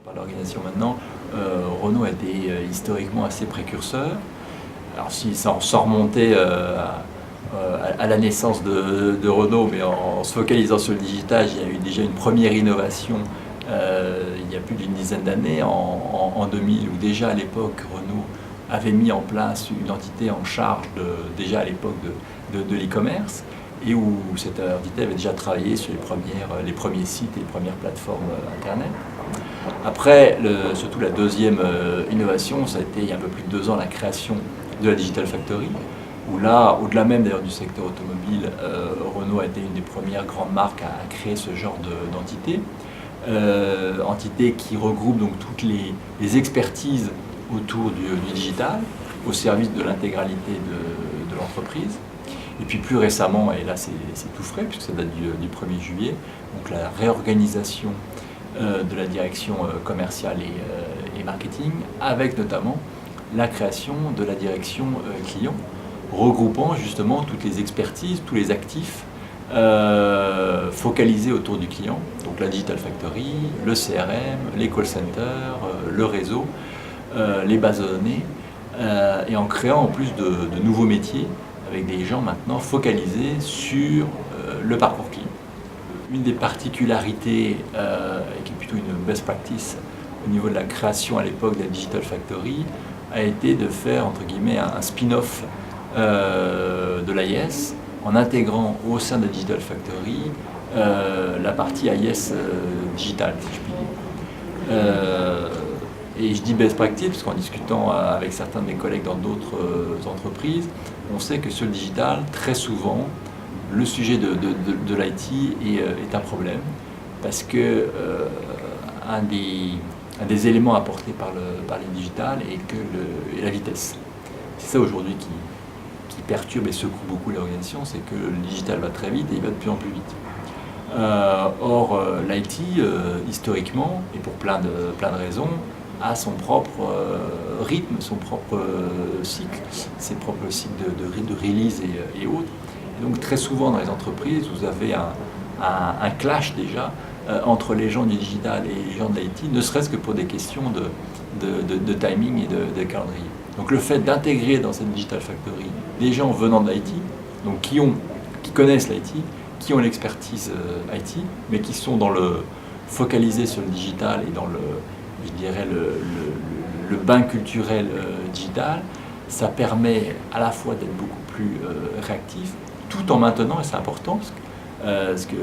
Par l'organisation maintenant, Renault a été historiquement assez précurseur. Alors si ça s'en remontait à la naissance de Renault, mais en se focalisant sur le digital, il y a eu déjà une première innovation il y a plus d'une dizaine d'années, en 2000, où déjà à l'époque Renault avait mis en place une entité en charge déjà à l'époque de l'e-commerce, et où cette entité avait déjà travaillé sur les premiers sites et les premières plateformes Internet. Après, surtout la deuxième innovation, ça a été il y a un peu plus de 2 ans la création de la Digital Factory, où là, au-delà même d'ailleurs du secteur automobile, Renault a été une des premières grandes marques à créer ce genre d'entité. Entité qui regroupe donc toutes les expertises autour du digital, au service de l'intégralité de l'entreprise. Et puis plus récemment, et là c'est tout frais puisque ça date du 1er juillet, donc la réorganisation de la direction commerciale et marketing, avec notamment la création de la direction client, regroupant justement toutes les expertises, tous les actifs focalisés autour du client, donc la Digital Factory, le CRM, les call centers, le réseau, les bases de données, et en créant en plus de nouveaux métiers, avec des gens maintenant focalisés sur le parcours client. Une des particularités, qui est plutôt une best practice au niveau de la création à l'époque de la Digital Factory, a été de faire entre guillemets un spin-off de l'AIS, en intégrant au sein de la Digital Factory la partie AIS Digital, si je puis dire. Et je dis best practice parce qu'en discutant avec certains de mes collègues dans d'autres entreprises, on sait que sur le digital, très souvent, le sujet de l'IT est un problème, parce que un des éléments apportés par le digital est la vitesse. C'est ça aujourd'hui qui perturbe et secoue beaucoup l'organisation, c'est que le digital va très vite et il va de plus en plus vite. Or, l'IT, historiquement, et pour plein de raisons, a son propre rythme, son propre cycle, ses propres cycles de release et autres. Et donc très souvent dans les entreprises, vous avez un clash déjà entre les gens du digital et les gens de l'IT, ne serait-ce que pour des questions de timing et de calendrier. Donc le fait d'intégrer dans cette Digital Factory des gens venant de l'IT, donc qui connaissent l'IT, qui ont l'expertise IT, mais qui sont focalisés sur le digital et dans je dirais le bain culturel digital, ça permet à la fois d'être beaucoup plus réactif, tout en maintenant, et c'est important, parce que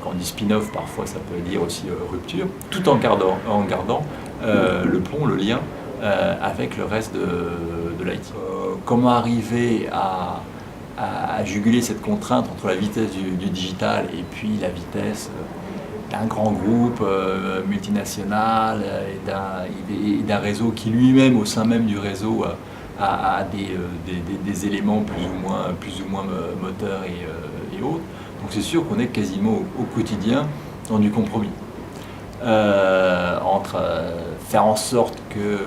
quand on dit spin-off, parfois ça peut dire aussi rupture, tout en gardant le pont, le lien avec le reste de l'IT. Comment arriver à juguler cette contrainte entre la vitesse du digital et puis la vitesse d'un grand groupe multinational et d'un réseau qui lui-même, au sein même du réseau, a des éléments plus ou moins moteurs et autres. Donc c'est sûr qu'on est quasiment au quotidien dans du compromis. Entre faire en sorte que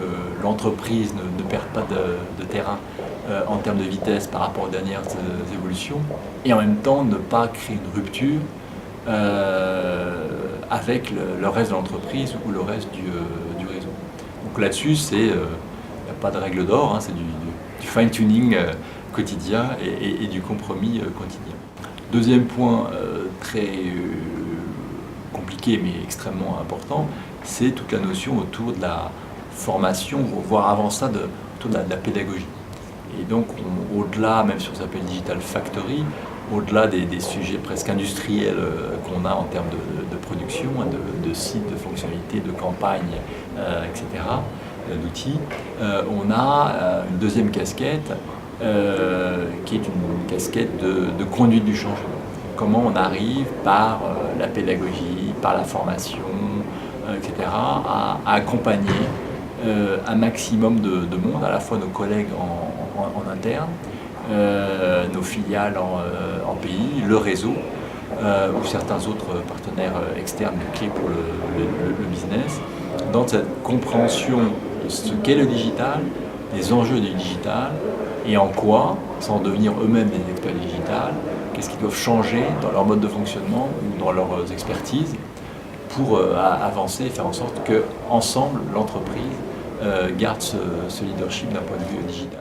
l'entreprise ne perde pas de terrain en termes de vitesse par rapport aux dernières évolutions, et en même temps ne pas créer une rupture avec le reste de l'entreprise ou le reste du réseau. Donc là-dessus, il n'y a pas de règle d'or, hein, c'est du fine-tuning quotidien et du compromis quotidien. Deuxième point très compliqué mais extrêmement important, c'est toute la notion autour de la formation, voire avant ça, autour de la pédagogie. Et donc, au-delà, même si on s'appelle Digital Factory, au-delà des sujets presque industriels qu'on a en termes de production, de sites, de fonctionnalités, de campagnes, etc., d'outils, on a une deuxième casquette qui est une casquette de conduite du changement. Comment on arrive par la pédagogie, par la formation, etc., à accompagner un maximum de monde, à la fois nos collègues en interne, nos filiales en pays, le réseau, ou certains autres partenaires externes clés pour le business, dans cette compréhension de ce qu'est le digital, des enjeux du digital, et en quoi, sans devenir eux-mêmes des experts digital, qu'est-ce qu'ils doivent changer dans leur mode de fonctionnement ou dans leurs expertises pour avancer et faire en sorte qu'ensemble, l'entreprise garde ce leadership d'un point de vue digital.